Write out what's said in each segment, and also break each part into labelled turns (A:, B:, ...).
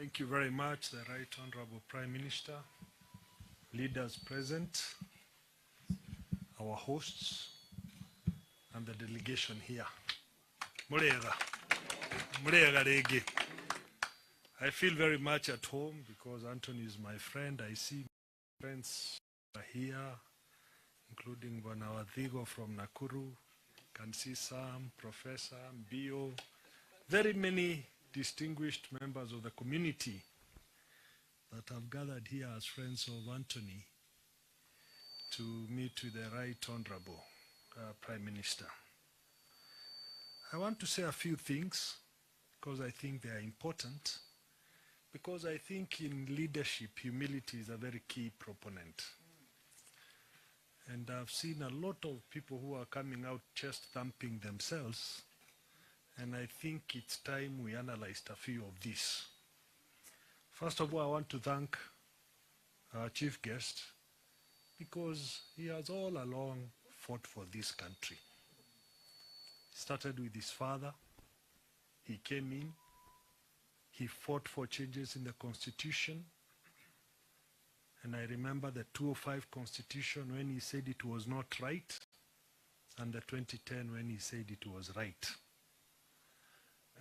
A: Thank you very much, the Right Honorable Prime Minister, leaders present, our hosts, and the delegation here. I feel very much at home because Anthony is my friend. I see friends are here, including Banawadhigo from Nakuru. Can see Sam, Professor, Bio, very many distinguished members of the community that have gathered here as friends of Anthony to meet with the Right Honorable Prime Minister. I want to say a few things because I think they are important, because I think in leadership, humility is a very key proponent. And I've seen a lot of people who are coming out chest thumping themselves, and I think it's time we analyzed a few of these. First of all, I want to thank our chief guest because he has all along fought for this country. He started with his father. He came in. He fought for changes in the Constitution. And I remember the 2005 Constitution when he said it was not right, and the 2010 when he said it was right.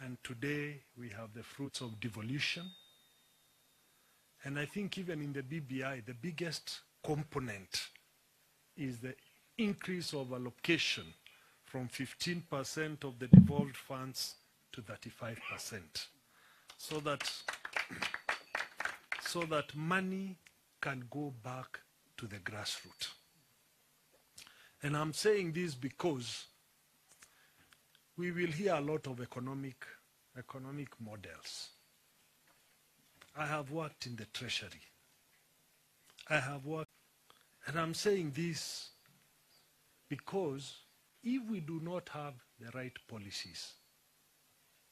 A: And today we have the fruits of devolution. And I think even in the BBI, the biggest component is the increase of allocation from 15% of the devolved funds to 35%. So that money can go back to the grassroots. And I'm saying this because we will hear a lot of economic models. I have worked in the Treasury. I have worked, and I'm saying this because if we do not have the right policies,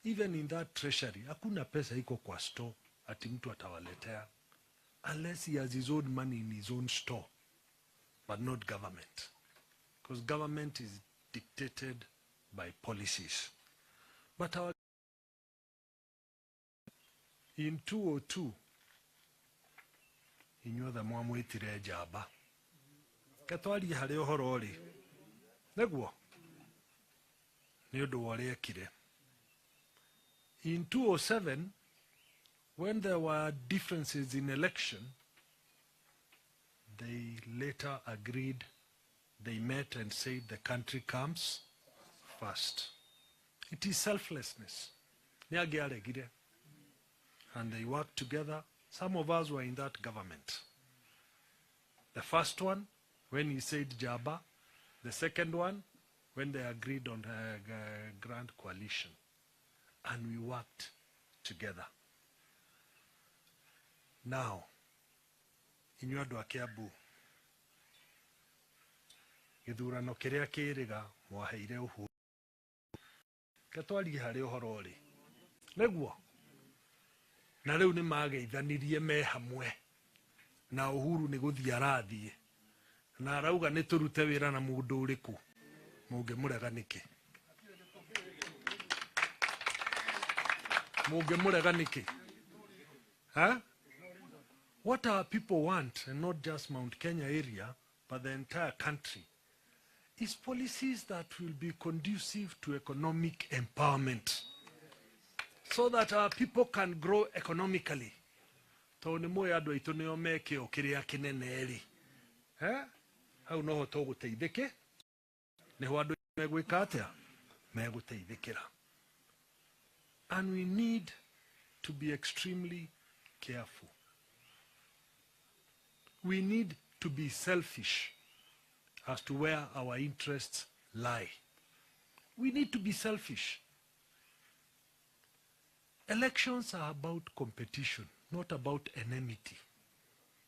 A: even in that Treasury, hakuna pesa iko kwa store ati mtu atawaletea, unless he has his own money in his own store, but not government. Because government is dictated by policies. But in 2002, inyuothe mwamwitire njamba. Katwarie hari uhoro ri. Neguo. Ni undu wa ekire. In 2007, when there were differences in election, they later agreed, they met and said the country comes first. It is selflessness. And they worked together. Some of us were in that government. The first one, when he said Jaba. The second one, when they agreed on a grand coalition. And we worked together. Now, inyuĩ andũ a Kiambu, gĩthurano kĩrĩa kĩrĩga mwaheire Uhuru. Katwarie harĩ ũhoro ũrĩ. Nĩguo. Na rĩu nĩ mageithanirie me hamwe. Na Uhuru nĩ gũthiĩ arathiĩ. Na arauga nĩ tũrute wĩra na mũndũ ũrĩkũ. Mũngĩmũrega nĩkĩ? Mũngĩmũrega nĩkĩ? Huh? What our people want, and not just Mount Kenya area, but the entire country, is policies that will be conducive to economic empowerment, so that our people can grow economically. Toni moya andũ aitũ nĩo mekĩo kĩrĩa kĩnene rĩ. Hau noho tũgũteithĩke. Nĩho andũ megwĩka atĩa? Megũteithĩkĩra. And we need to be extremely careful. We need to be selfish as to where our interests lie. We need to be selfish. Elections are about competition, not about enmity.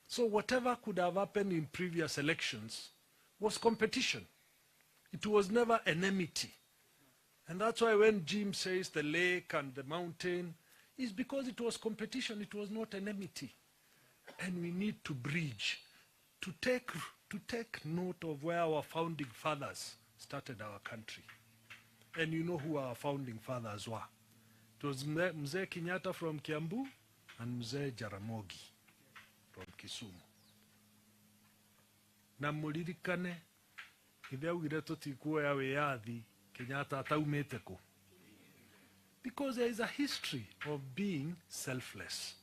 A: So whatever could have happened in previous elections was competition. It was never enmity. And that's why when Jim says the lake and the mountain, it's because it was competition, it was not enmity. And we need to bridge, to take note of where our founding fathers started our country. And you know who our founding fathers were. It was Mzee Kenyatta from Kiambu, and Mzee Jaramogi from Kisumu. Na muririkane ithe augire tutikuoya wiyathi Kenyatta ataumite ku. Because there is a history of being selfless.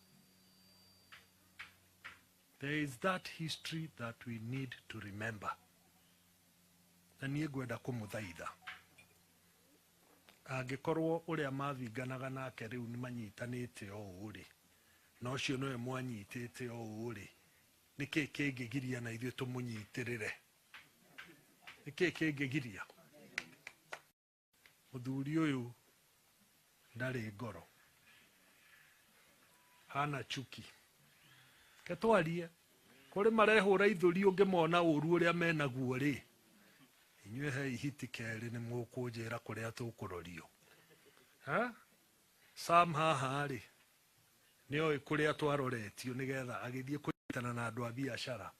A: There is that history that we need to remember. Na niĩ ngwenda kũmũthaitha angĩkorwo ũrĩa mathinganaga nake rĩu nĩ manyitanĩte o ũrĩ na ũcio nowe mwanyitĩte o ũrĩ nĩkĩ kĩngĩgiria na ithuĩ tũmũnyitĩrĩre? Nĩkĩ kĩngĩgiria? Mũthuri ũyũ ndarĩ ngoro, hana chuki. Ketwarie kũrĩ marehũra ithũri ũngĩmona ũru ũrĩa menaguo rĩ, inyuĩ hei hiti kerĩ nĩ mũkũnjĩra kũrĩa tũkũrorio. Sam haha rĩ nĩoĩ kũrĩa twaroretio nĩgetha agĩthiĩ kũnyitana na andũ a biacara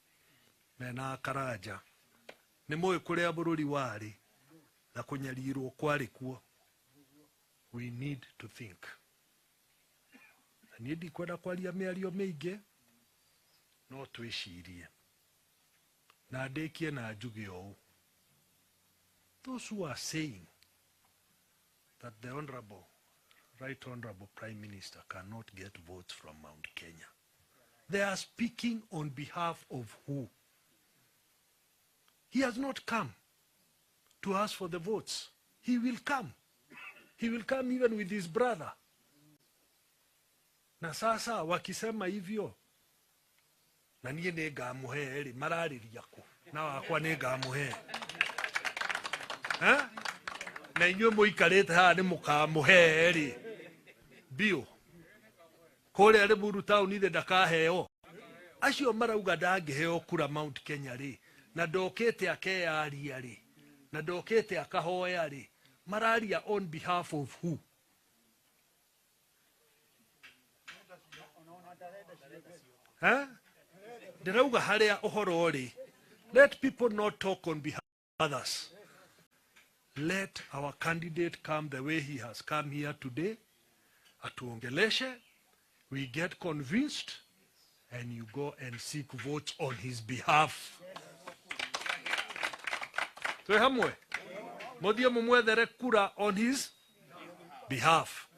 A: mena karanja. Nĩ mũĩ kũrĩa bũrũri warĩ na kũnyarirwo kwarĩ kuo. We need to think. Na niĩ ndikwenda kwaria mĩario mĩingĩ, no twĩcirie na ndĩkie na njuge ũũ. Those who are saying that the Right Honorable Prime Minister cannot get votes from Mount Kenya, they are speaking on behalf of who? He has not come to ask for the votes. He will come. He will come even with his brother. Na sasa wakisema hivyo, na niĩ nĩ ngamũhe rĩ, mararĩria kũ? Na wakwa nĩ ngamũhe. Na inyuĩ mũikarĩte haha nĩ mũkamũhe rĩ bio kũrĩa Limuru town ithe ndakaheo. Acio marauga ndangĩheo kura Mount Kenya rĩ, na ndokĩte akeyaria rĩ, na ndokĩte akahoya rĩ, mararia on behalf of who? Ndĩrauga harĩa ũhoro rĩ, let people not talk on behalf of others. Let our candidate come the way he has come here today. Atuongeleshe, we get convinced, and you go and seek votes on his behalf. Twe hamwe, muthie mumwethere kura on his behalf.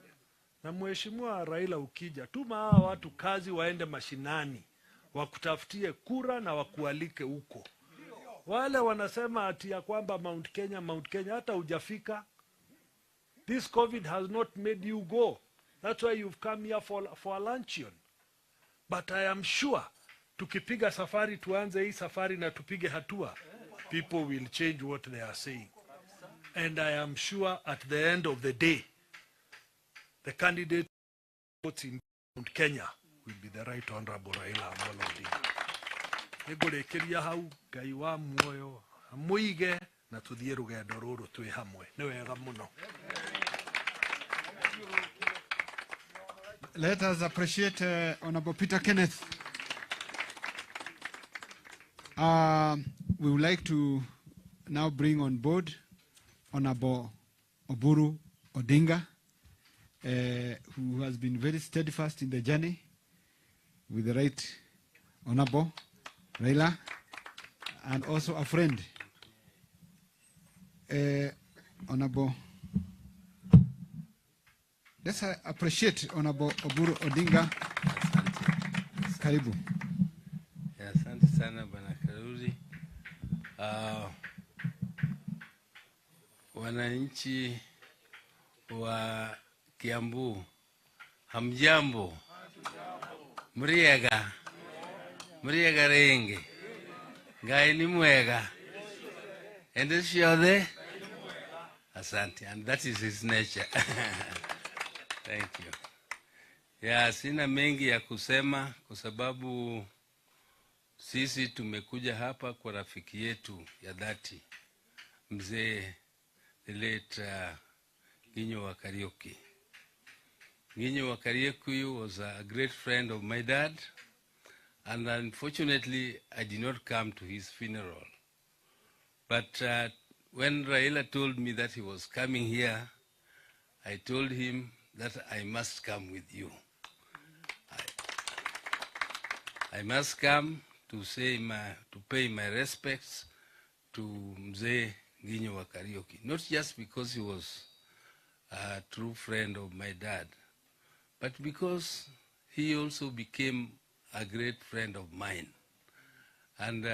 A: Na Mheshimiwa Raila ukija, tuma hawa watu kazi waende mashinani, wakutafutie kura na wakualike huko. Wale wanasema ati ya kwamba Mount Kenya, hata hujafika. This COVID has not made you go. That's why you've come here for a luncheon. But I am sure, tukipiga safari, tuanze hii safari na tupige hatua, people will change what they are saying. And I am sure at the end of the day, the candidate votes in Mount Kenya will be the Right Honorable Raila Amolo Odinga. Nĩngũrĩkĩria hau, Ngai wa muoyo amũige na tũthiĩ rũgendo rũrũ twĩ hamwe. Nĩ wega mũno.
B: Let us appreciate Honorable Peter Kenneth. We would like to now bring on board Honorable Oburu Odinga, who has been very steadfast in the journey with the Right Honorable Raila, and also a friend, Honorable. Let's appreciate Honorable Oburu Odinga. Karibu.
C: Asante sana Bwana Karuri. Wananchi wa Kiambu, hamjambo? Muriega renge. Ngai ni mwega. And this yode. Asante. And that is his nature. Thank you. Ya sina mengi ya kusema kwa sababu sisi tumekuja hapa kwa rafiki yetu ya dhati, mzee the late Ginyo wa Kariuki. Ginyo wa Kariuki was a great friend of my dad, and unfortunately I did not come to his funeral. But when Raila told me that he was coming here, I told him that I must come with you. I must come to pay my respects to Mzee Nginyo wa Kariuki, not just because he was a true friend of my dad, but because he also became a great friend of mine. And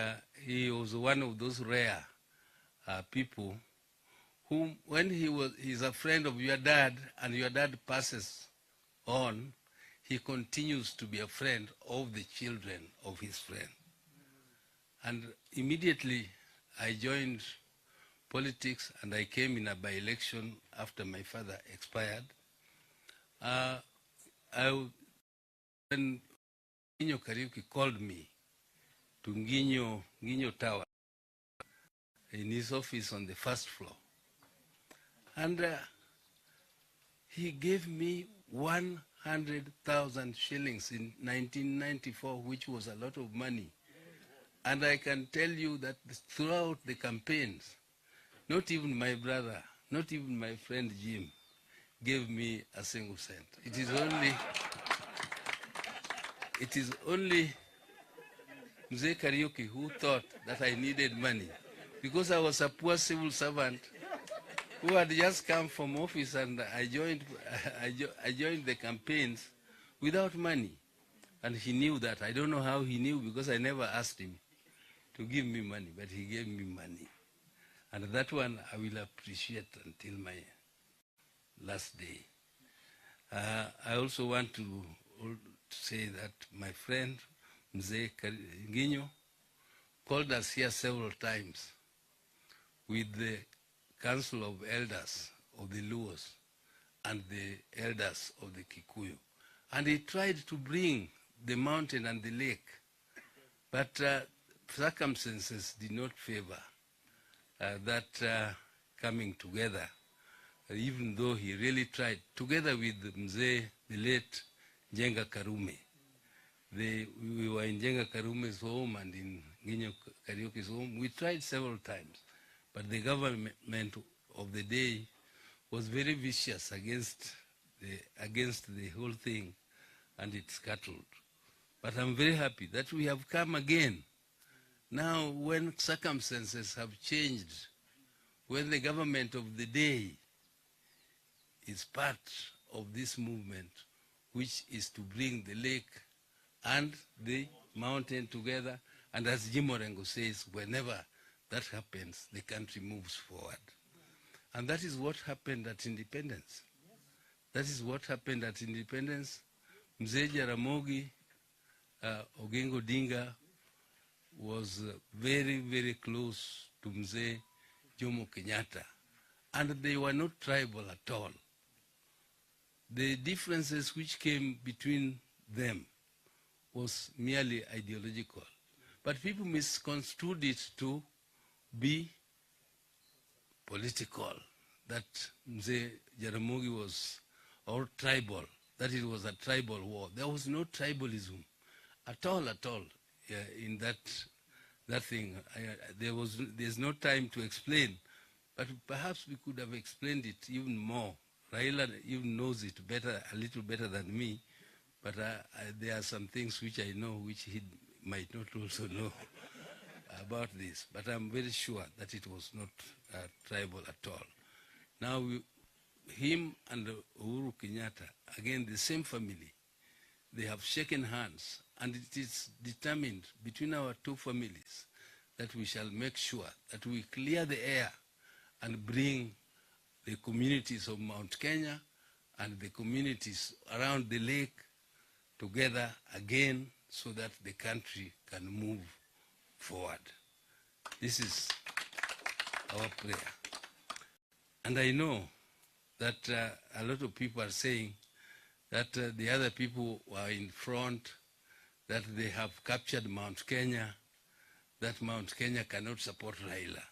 C: he was one of those rare people whom, when he's a friend of your dad and your dad passes on, he continues to be a friend of the children of his friend. And immediately I joined politics and I came in a by-election after my father expired. When Nginyo Kariuki called me to Nginyo Tower in his office on the first floor, and he gave me 100,000 shillings in 1994, which was a lot of money. And I can tell you that throughout the campaigns, not even my brother, not even my friend Jim, gave me a single cent. It is only Mzee Kariuki who thought that I needed money, because I was a poor civil servant who had just come from office, and I joined the campaigns without money. And he knew that. I don't know how he knew, because I never asked him to give me money, but he gave me money. And that one I will appreciate until my last day. I also want to say that my friend Mzee Nginyo called us here several times with the Council of Elders of the Luos and the elders of the Kikuyu. And he tried to bring the mountain and the lake, but circumstances did not favor that coming together, even though he really tried, together with Mzee, the late Njenga Karume. We were in Njenga Karume's home and in Nginyo Kariuki's home. We tried several times, but the government of the day was very vicious against the whole thing, and it scuttled. But I'm very happy that we have come again. Now, when circumstances have changed, when the government of the day is part of this movement, which is to bring the lake and the mountain together, and as Jim Orengo says, whenever that happens, the country moves forward. And that is what happened at independence. That is what happened at independence. Mzee Jaramogi Oginga Odinga was very, very close to Mzee Jomo Kenyatta, and they were not tribal at all. The differences which came between them was merely ideological, but people misconstrued it to be political, that Mzee Jaramogi was or tribal, that it was a tribal war. There was no tribalism at all in that thing. There's no time to explain, but perhaps we could have explained it even more. Raila even knows it better, a little better than me, but there are some things which I know which he might not also know about this. But I'm very sure that it was not tribal at all. Now, him and Uhuru Kenyatta, again the same family, they have shaken hands, and it is determined between our two families that we shall make sure that we clear the air and bring the communities of Mount Kenya and the communities around the lake together again, so that the country can move forward. This is our prayer. And I know that a lot of people are saying that the other people were in front, that they have captured Mount Kenya, that Mount Kenya cannot support Raila.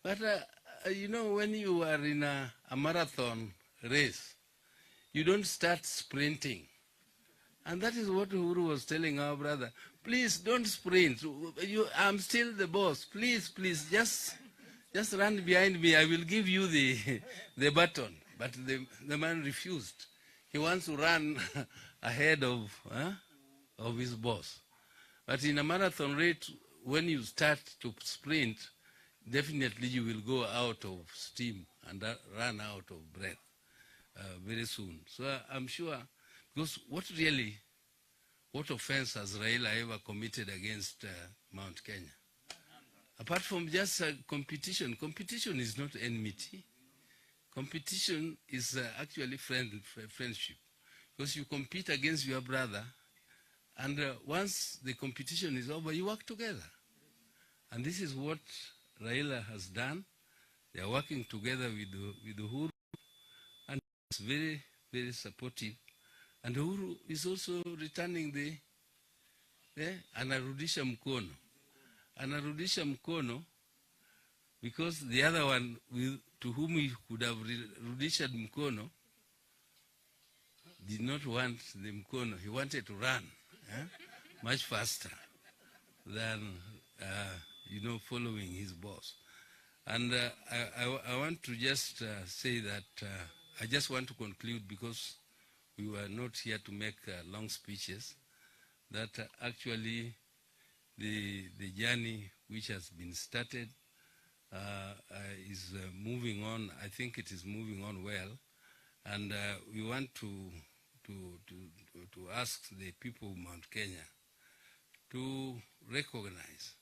C: But you know, when you are in a marathon race, you don't start sprinting. And that is what Uhuru was telling our brother. Please don't sprint. I'm still the boss. Please, just run behind me. I will give you the baton. But the man refused. He wants to run ahead of his boss. But in a marathon race, when you start to sprint, definitely you will go out of steam and run out of breath very soon. So I'm sure, because what offense has Raila ever committed against Mount Kenya? Apart from just competition is not enmity. Competition is actually friendship. Because you compete against your brother, and once the competition is over, you work together. And this is what Raila has done. They are working together with Uhuru, and it's very, very supportive. And Uhuru is also returning anarudisha mkono. Anarudisha mkono because the other one to whom he could have rudisha mkono did not want the mkono. He wanted to run much faster than, following his boss. And I want to just say that I just want to conclude, because we were not here to make long speeches, that actually the journey which has been started is moving on. I think it is moving on well. And we want to ask the people of Mount Kenya to recognize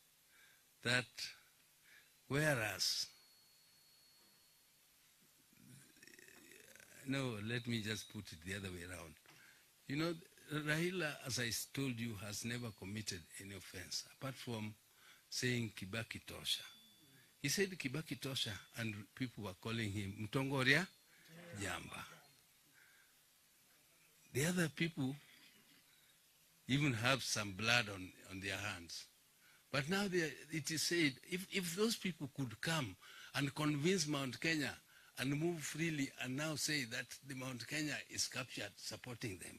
C: that whereas, no, let me just put it the other way around. You know, Raila, as I told you, has never committed any offense, apart from saying Kibaki Tosha. He said Kibaki Tosha, and people were calling him Mtongoria Jamba. The other people even have some blood on their hands. But now it is said, if those people could come and convince Mount Kenya and move freely and now say that the Mount Kenya is captured, supporting them,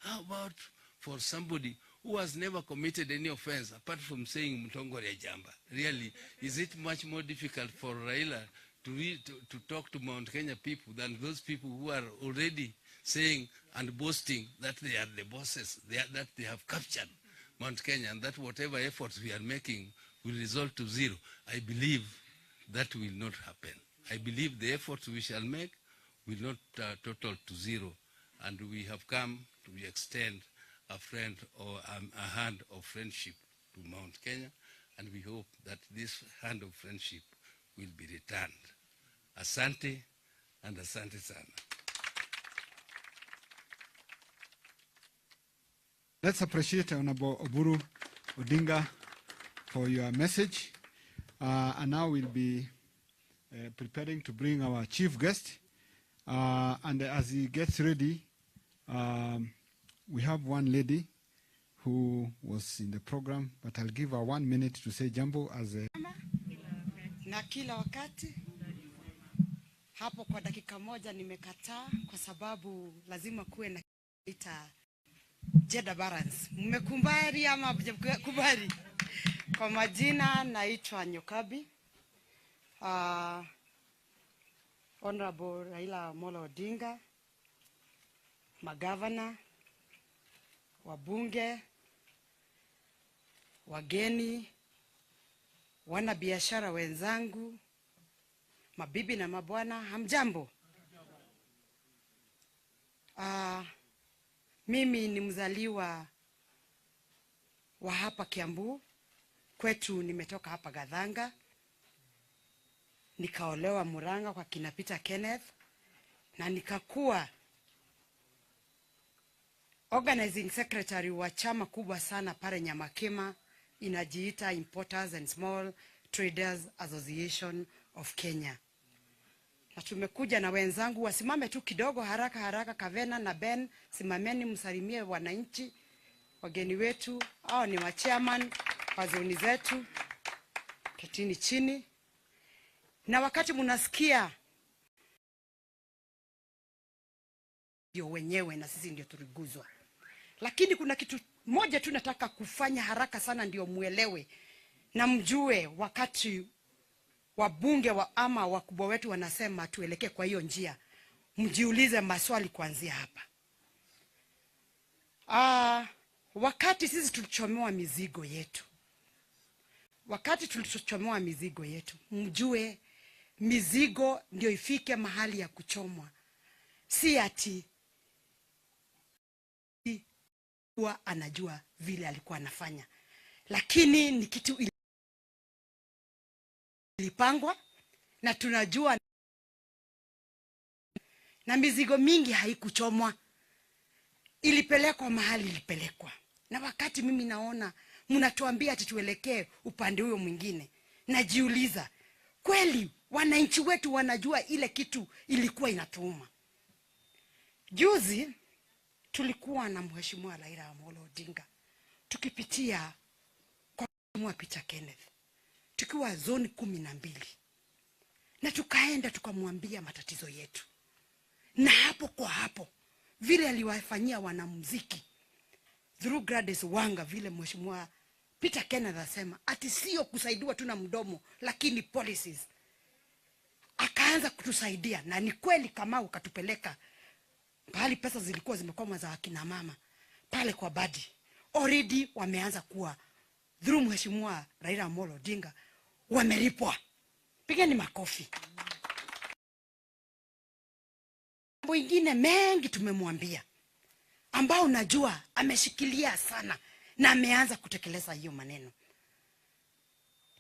C: how about for somebody who has never committed any offense apart from saying Mtongoria Jamba? Really, is it much more difficult for Raila to talk to Mount Kenya people than those people who are already saying and boasting that they are the bosses, that they have captured Mount Kenya, and that whatever efforts we are making will result to zero? I believe that will not happen. I believe the efforts we shall make will not total to zero, and we have come to extend a friend or a hand of friendship to Mount Kenya, and we hope that this hand of friendship will be returned. Asante, and asante sana.
B: Let's appreciate Honorable Oburu Odinga for your message. And now we'll be preparing to bring our chief guest. And as he gets ready, we have one lady who was in the program, but I'll give her 1 minute to say jambo as a...
D: Na kila wakati hapo kwa dakika moja nimekataa kwa sababu lazima kuwe na gender balance. Mmekumbali ama mjekubali? Kwa majina naitwa Nyokabi. Honorable Raila Amolo Odinga, magavana, wabunge, wageni, wanabiashara wenzangu, mabibi na mabwana, hamjambo? Mimi ni mzaliwa wa hapa Kiambu. Kwetu nimetoka hapa Gathanga. Nikaolewa Muranga kwa kina Peter Kenneth, na nikakuwa organizing secretary wa chama kubwa sana pale Nyamakema, inajiita Importers and Small Traders Association of Kenya. Na tumekuja na wenzangu, wasimame tu kidogo haraka, Kavena na Ben, simameni msalimie wananchi, wageni wetu, hao ni wa chairman wa zoni zetu, ketini chini. Na wakati mnasikia ndio wenyewe na sisi ndio turiguzwa. Lakini kuna kitu moja tu nataka kufanya haraka sana ndio muelewe na mjue, wakati wabunge ama wakubwa wetu wanasema tuelekee kwa hiyo njia, mjiulize maswali kuanzia hapa. wakati sisi tulichomewa mizigo yetu, mjue mizigo ndio ifike mahali ya kuchomwa, si ati huwa anajua vile alikuwa anafanya, lakini ni kitu ilipangwa na tunajua, na mizigo mingi haikuchomwa, ilipelekwa mahali ilipelekwa. Na wakati mimi naona mnatuambia ati tuelekee upande huyo mwingine, najiuliza kweli wananchi wetu wanajua ile kitu ilikuwa inatuuma? Juzi tulikuwa na Mheshimiwa Raila Amolo Odinga tukipitia kwa Mheshimiwa Peter Kenneth, tukiwa zone 12, na tukaenda tukamwambia matatizo yetu, na hapo kwa hapo vile aliwafanyia wanamuziki through Gladys Wanga, vile Mheshimiwa Peter Kenneth asema ati sio kusaidiwa tu na mdomo lakini policies, akaanza kutusaidia. Na ni kweli kama ukatupeleka pahali pesa zilikuwa zimekwama za akina mama pale kwa badi, already wameanza kuwa through Mheshimiwa Raila Amolo Odinga wamelipwa. Pigeni makofi. Mambo ingine mengi tumemwambia ambao najua ameshikilia sana na ameanza kutekeleza hiyo maneno.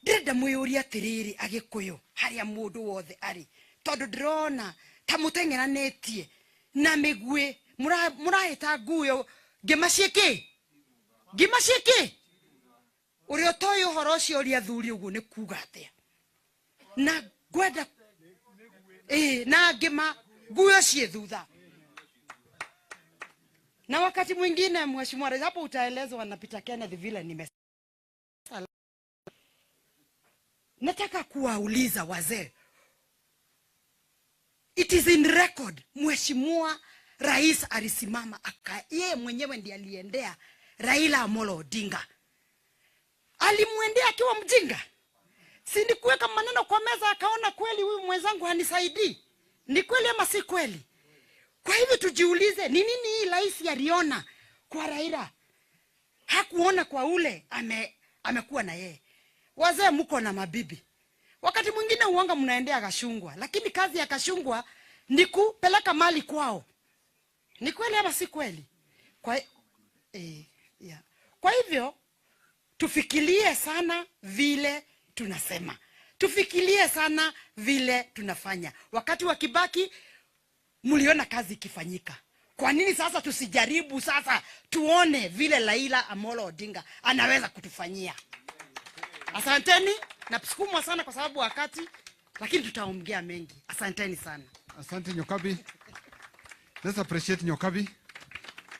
D: Ndenda muyuria tiriri Agikuyu haria mundu wothe ari, tondu ndirona ta mutengeranĩtie na migwe murahita nguyo ngimaciki uri otoyo uhoro ucio uri athuri uguo ni kuga atia, na gwenda na ngima nguyo cie thutha. Na wakati mwingine Mheshimiwa Rais, hapo utaelezwa na Peter Kenneth vile nimesema. Nataka kuwauliza wazee, it is in record, Mheshimiwa Rais alisimama yeye mwenyewe ndiye aliendea Raila Amolo Odinga. Alimwendea akiwa mjinga? Si ni kuweka maneno kwa meza akaona kweli huyu mwenzangu hanisaidii? Ni kweli ama si kweli? Kwa hivyo tujiulize, ni nini hii rais aliona kwa Raila hakuona kwa ule amekuwa na yeye? Wazee mko na mabibi, wakati mwingine uonga mnaendea Kashungwa, lakini kazi ya Kashungwa ni kupeleka mali kwao. Ni kweli ama si kweli? Kwa hivyo tufikirie sana vile tunasema, tufikirie sana vile tunafanya. Wakati wa Kibaki mliona kazi ikifanyika, kwa nini sasa tusijaribu sasa tuone vile Raila Amolo Odinga anaweza kutufanyia? Asanteni, nakushukuru sana kwa sababu wakati, lakini tutaongea mengi. Asanteni sana.
B: Asante Nyokabi. Let's appreciate Nyokabi.